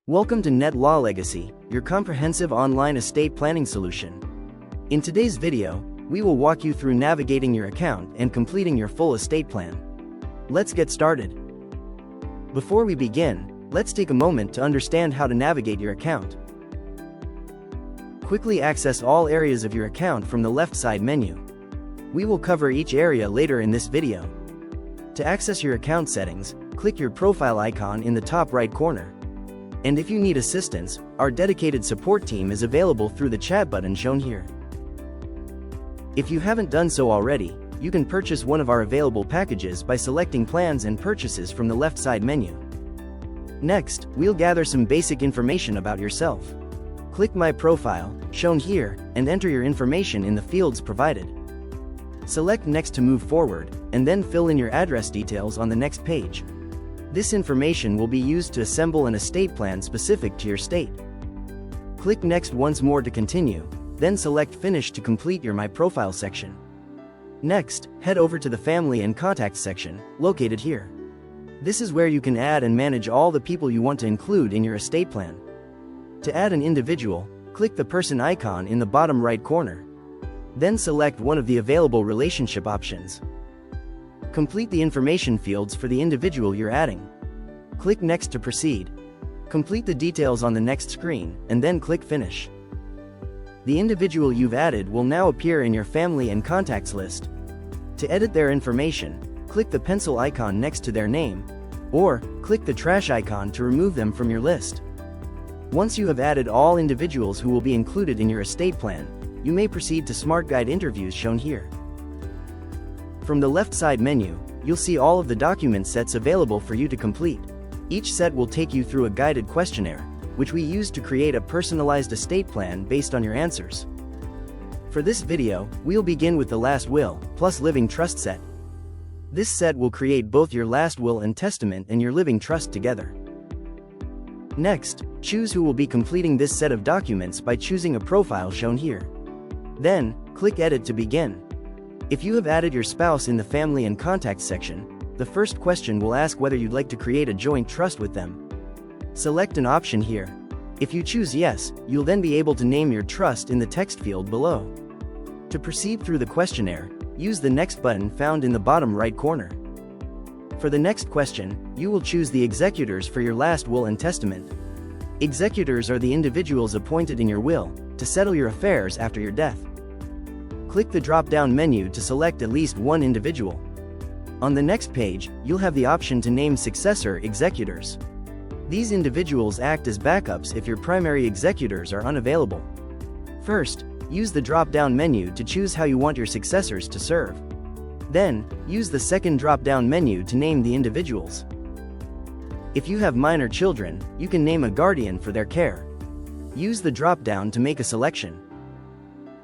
Welcome to NetLaw Legacy, your comprehensive online estate planning solution. In today's video, we will walk you through navigating your account and completing your full estate plan. Let's get started. Before we begin, let's take a moment to understand how to navigate your account. Quickly access all areas of your account from the left side menu. We will cover each area later in this video. To access your account settings, click your profile icon in the top right corner. And if you need assistance, our dedicated support team is available through the chat button shown here. If you haven't done so already, you can purchase one of our available packages by selecting Plans and Purchases from the left side menu. Next, we'll gather some basic information about yourself. Click My Profile, shown here, and enter your information in the fields provided. Select Next to move forward, and then fill in your address details on the next page. This information will be used to assemble an estate plan specific to your state. Click Next once more to continue, then select Finish to complete your My Profile section. Next, head over to the Family and Contacts section, located here. This is where you can add and manage all the people you want to include in your estate plan. To add an individual, click the person icon in the bottom right corner. Then select one of the available relationship options. Complete the information fields for the individual you're adding. Click Next to proceed. Complete the details on the next screen, and then click Finish. The individual you've added will now appear in your Family and Contacts list. To edit their information, click the pencil icon next to their name, or click the trash icon to remove them from your list. Once you have added all individuals who will be included in your estate plan, you may proceed to Smart Guide interviews shown here. From the left side menu, you'll see all of the document sets available for you to complete. Each set will take you through a guided questionnaire, which we use to create a personalized estate plan based on your answers. For this video, we'll begin with the Last Will plus Living Trust set. This set will create both your last will and testament and your living trust together. Next, choose who will be completing this set of documents by choosing a profile shown here. Then, click Edit to begin. If you have added your spouse in the Family and Contacts section, the first question will ask whether you'd like to create a joint trust with them. Select an option here. If you choose Yes, you'll then be able to name your trust in the text field below. To proceed through the questionnaire, use the Next button found in the bottom right corner. For the next question, you will choose the executors for your last will and testament. Executors are the individuals appointed in your will to settle your affairs after your death. Click the drop-down menu to select at least one individual. On the next page, you'll have the option to name successor executors. These individuals act as backups if your primary executors are unavailable. First, use the drop-down menu to choose how you want your successors to serve. Then, use the second drop-down menu to name the individuals. If you have minor children, you can name a guardian for their care. Use the drop-down to make a selection.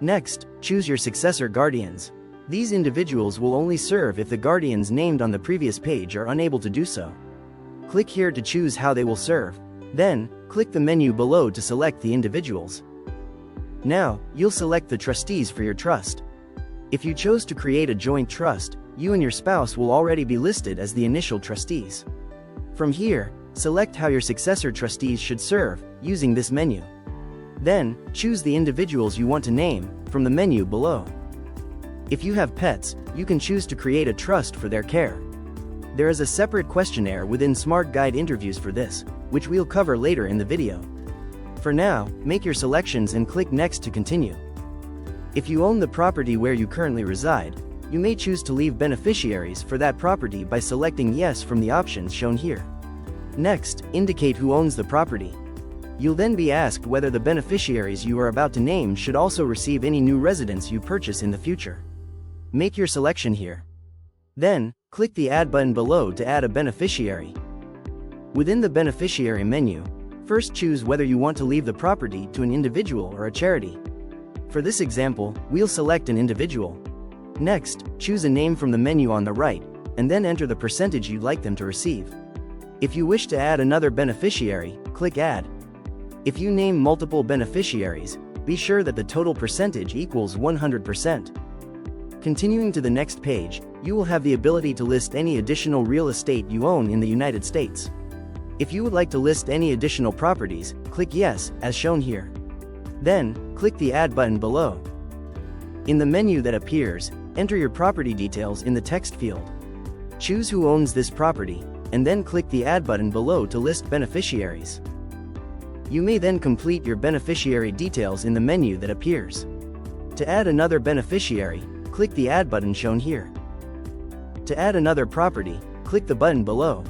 Next, choose your successor guardians. These individuals will only serve if the guardians named on the previous page are unable to do so. Click here to choose how they will serve. Then, click the menu below to select the individuals. Now, you'll select the trustees for your trust. If you chose to create a joint trust, you and your spouse will already be listed as the initial trustees. From here, select how your successor trustees should serve, using this menu. Then, choose the individuals you want to name from the menu below. If you have pets, you can choose to create a trust for their care. There is a separate questionnaire within Smart Guide interviews for this, which we'll cover later in the video. For now, make your selections and click Next to continue. If you own the property where you currently reside, you may choose to leave beneficiaries for that property by selecting Yes from the options shown here. Next, indicate who owns the property. You'll then be asked whether the beneficiaries you are about to name should also receive any new residents you purchase in the future. Make your selection here. Then, click the Add button below to add a beneficiary. Within the beneficiary menu, first choose whether you want to leave the property to an individual or a charity. For this example, we'll select an individual. Next, choose a name from the menu on the right, and then enter the percentage you'd like them to receive. If you wish to add another beneficiary, click Add. If you name multiple beneficiaries, be sure that the total percentage equals 100%. Continuing to the next page, you will have the ability to list any additional real estate you own in the United States. If you would like to list any additional properties, click Yes, as shown here. Then, click the Add button below. In the menu that appears, enter your property details in the text field. Choose who owns this property, and then click the Add button below to list beneficiaries. You may then complete your beneficiary details in the menu that appears. To add another beneficiary, click the Add button shown here. To add another property, click the button below.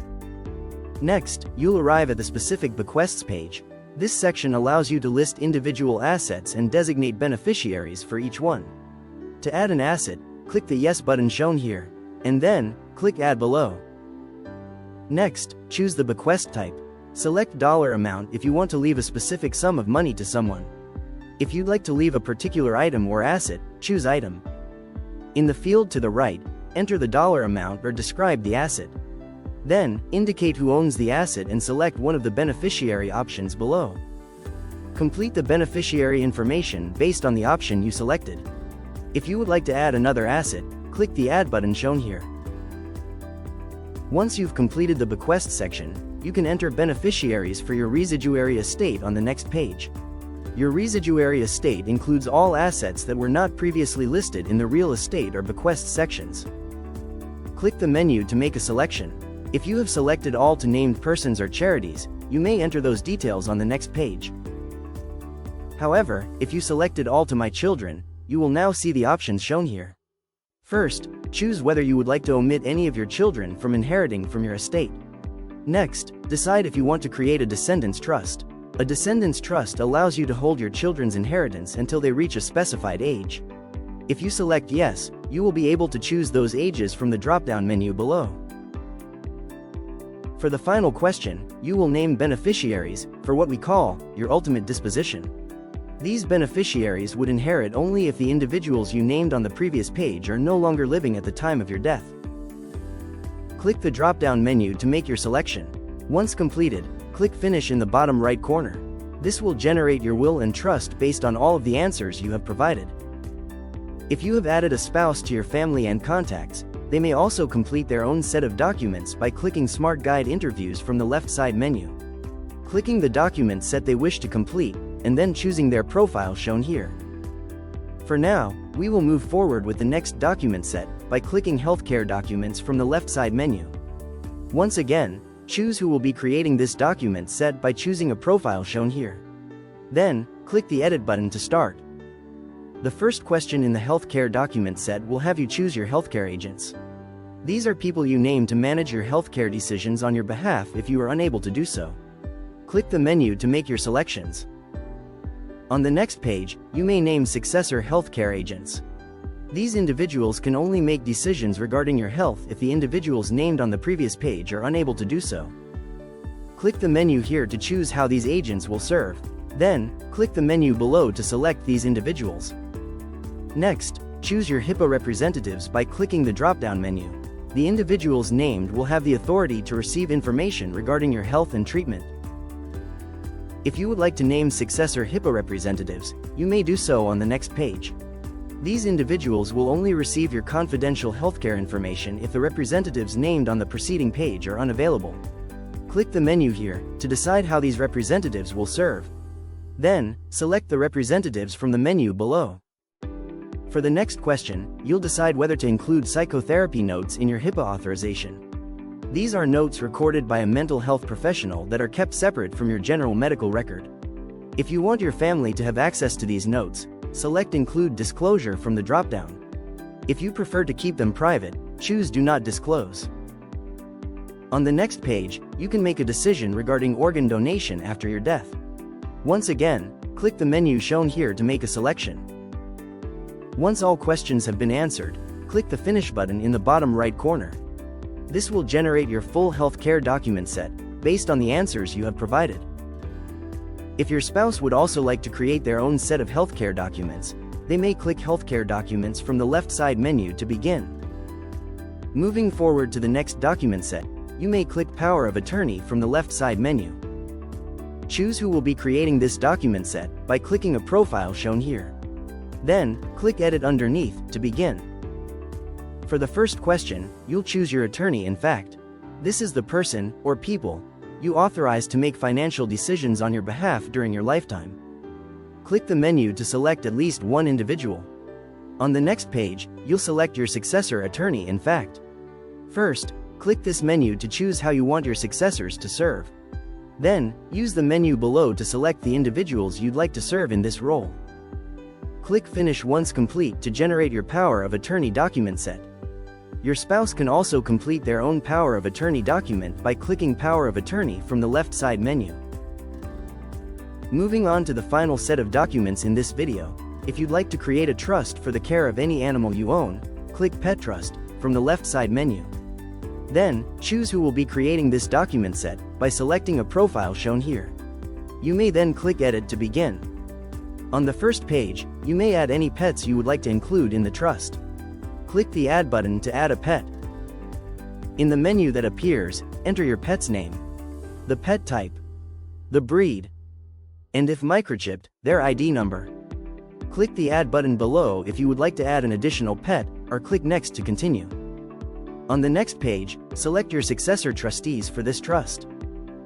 Next, you'll arrive at the specific bequests page. This section allows you to list individual assets and designate beneficiaries for each one. To add an asset, click the Yes button shown here, and then, click Add below. Next, choose the bequest type. Select dollar amount if you want to leave a specific sum of money to someone. If you'd like to leave a particular item or asset, choose Item. In the field to the right, enter the dollar amount or describe the asset. Then, indicate who owns the asset and select one of the beneficiary options below. Complete the beneficiary information based on the option you selected. If you would like to add another asset, click the Add button shown here. Once you've completed the bequest section, you can enter beneficiaries for your residuary estate on the next page. Your residuary estate includes all assets that were not previously listed in the real estate or bequest sections. Click the menu to make a selection. If you have selected all to named persons or charities, you may enter those details on the next page. However, if you selected all to my children, you will now see the options shown here. First, choose whether you would like to omit any of your children from inheriting from your estate. Next, decide if you want to create a descendants trust. A descendants trust allows you to hold your children's inheritance until they reach a specified age. If you select Yes, you will be able to choose those ages from the drop-down menu below. For the final question, you will name beneficiaries, for what we call, your ultimate disposition. These beneficiaries would inherit only if the individuals you named on the previous page are no longer living at the time of your death. Click the drop-down menu to make your selection. Once completed, click Finish in the bottom right corner. This will generate your will and trust based on all of the answers you have provided. If you have added a spouse to your family and contacts, they may also complete their own set of documents by clicking Smart Guide Interviews from the left side menu. Clicking the document set they wish to complete, and then choosing their profile shown here. For now, we will move forward with the next document set by clicking Healthcare Documents from the left side menu. Once again, choose who will be creating this document set by choosing a profile shown here. Then, click the Edit button to start. The first question in the healthcare document set will have you choose your healthcare agents. These are people you name to manage your healthcare decisions on your behalf if you are unable to do so. Click the menu to make your selections. On the next page, you may name successor healthcare agents. These individuals can only make decisions regarding your health if the individuals named on the previous page are unable to do so. Click the menu here to choose how these agents will serve. Then, click the menu below to select these individuals. Next, choose your HIPAA representatives by clicking the drop-down menu. The individuals named will have the authority to receive information regarding your health and treatment. If you would like to name successor HIPAA representatives, you may do so on the next page. These individuals will only receive your confidential healthcare information if the representatives named on the preceding page are unavailable. Click the menu here to decide how these representatives will serve. Then, select the representatives from the menu below. For the next question, you'll decide whether to include psychotherapy notes in your HIPAA authorization. These are notes recorded by a mental health professional that are kept separate from your general medical record. If you want your family to have access to these notes, select Include Disclosure from the drop-down. If you prefer to keep them private, choose Do Not Disclose. On the next page, you can make a decision regarding organ donation after your death. Once again, click the menu shown here to make a selection. Once all questions have been answered, click the Finish button in the bottom right corner. This will generate your full healthcare document set, based on the answers you have provided. If your spouse would also like to create their own set of healthcare documents, they may click Healthcare Documents from the left side menu to begin. Moving forward to the next document set, you may click Power of Attorney from the left side menu. Choose who will be creating this document set by clicking a profile shown here. Then, click Edit underneath to begin. For the first question, you'll choose your attorney in fact. This is the person, or people, you authorize to make financial decisions on your behalf during your lifetime. Click the menu to select at least one individual. On the next page, you'll select your successor attorney in fact. First, click this menu to choose how you want your successors to serve. Then, use the menu below to select the individuals you'd like to serve in this role. Click Finish once complete to generate your power of attorney document set. Your spouse can also complete their own power of attorney document by clicking Power of Attorney from the left side menu. Moving on to the final set of documents in this video, if you'd like to create a trust for the care of any animal you own, click Pet Trust from the left side menu. Then, choose who will be creating this document set by selecting a profile shown here. You may then click Edit to begin. On the first page, you may add any pets you would like to include in the trust. Click the Add button to add a pet. In the menu that appears, enter your pet's name, the pet type, the breed, and if microchipped, their ID number. Click the Add button below if you would like to add an additional pet, or click Next to continue. On the next page, select your successor trustees for this trust.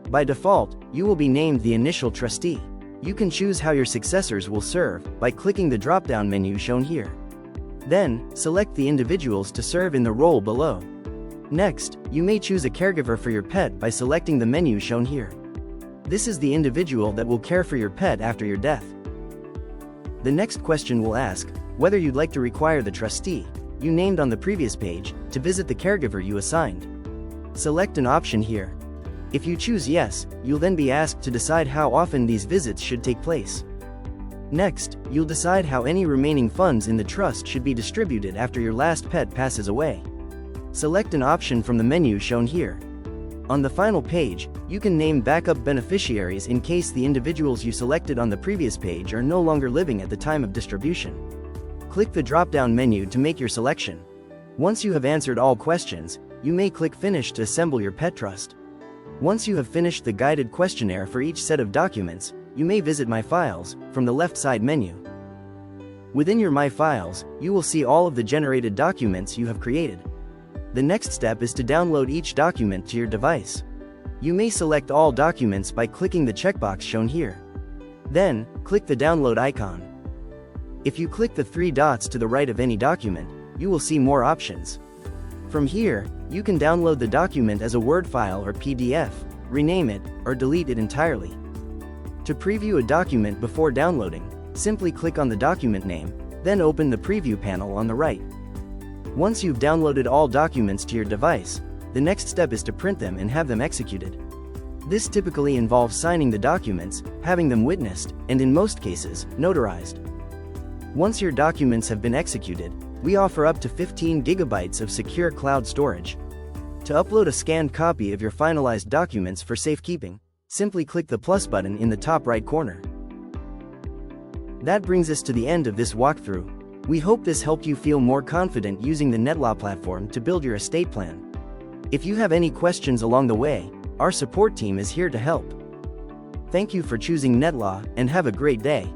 By default, you will be named the initial trustee. You can choose how your successors will serve by clicking the drop-down menu shown here. Then, select the individuals to serve in the role below. Next, you may choose a caregiver for your pet by selecting the menu shown here. This is the individual that will care for your pet after your death. The next question will ask whether you'd like to require the trustee you named on the previous page to visit the caregiver you assigned. Select an option here. If you choose yes, you'll then be asked to decide how often these visits should take place. Next, you'll decide how any remaining funds in the trust should be distributed after your last pet passes away. Select an option from the menu shown here. On the final page, you can name backup beneficiaries in case the individuals you selected on the previous page are no longer living at the time of distribution. Click the drop-down menu to make your selection. Once you have answered all questions, you may click Finish to assemble your pet trust. Once you have finished the guided questionnaire for each set of documents, you may visit My Files from the left side menu. Within your My Files, you will see all of the generated documents you have created. The next step is to download each document to your device. You may select all documents by clicking the checkbox shown here. Then, click the download icon. If you click the three dots to the right of any document, you will see more options. From here, you can download the document as a Word file or PDF, rename it, or delete it entirely. To preview a document before downloading, simply click on the document name, then open the preview panel on the right. Once you've downloaded all documents to your device, the next step is to print them and have them executed. This typically involves signing the documents, having them witnessed, and in most cases, notarized. Once your documents have been executed, we offer up to 15 gigabytes of secure cloud storage. To upload a scanned copy of your finalized documents for safekeeping, simply click the plus button in the top right corner. That brings us to the end of this walkthrough. We hope this helped you feel more confident using the NetLaw platform to build your estate plan. If you have any questions along the way, our support team is here to help. Thank you for choosing NetLaw and have a great day.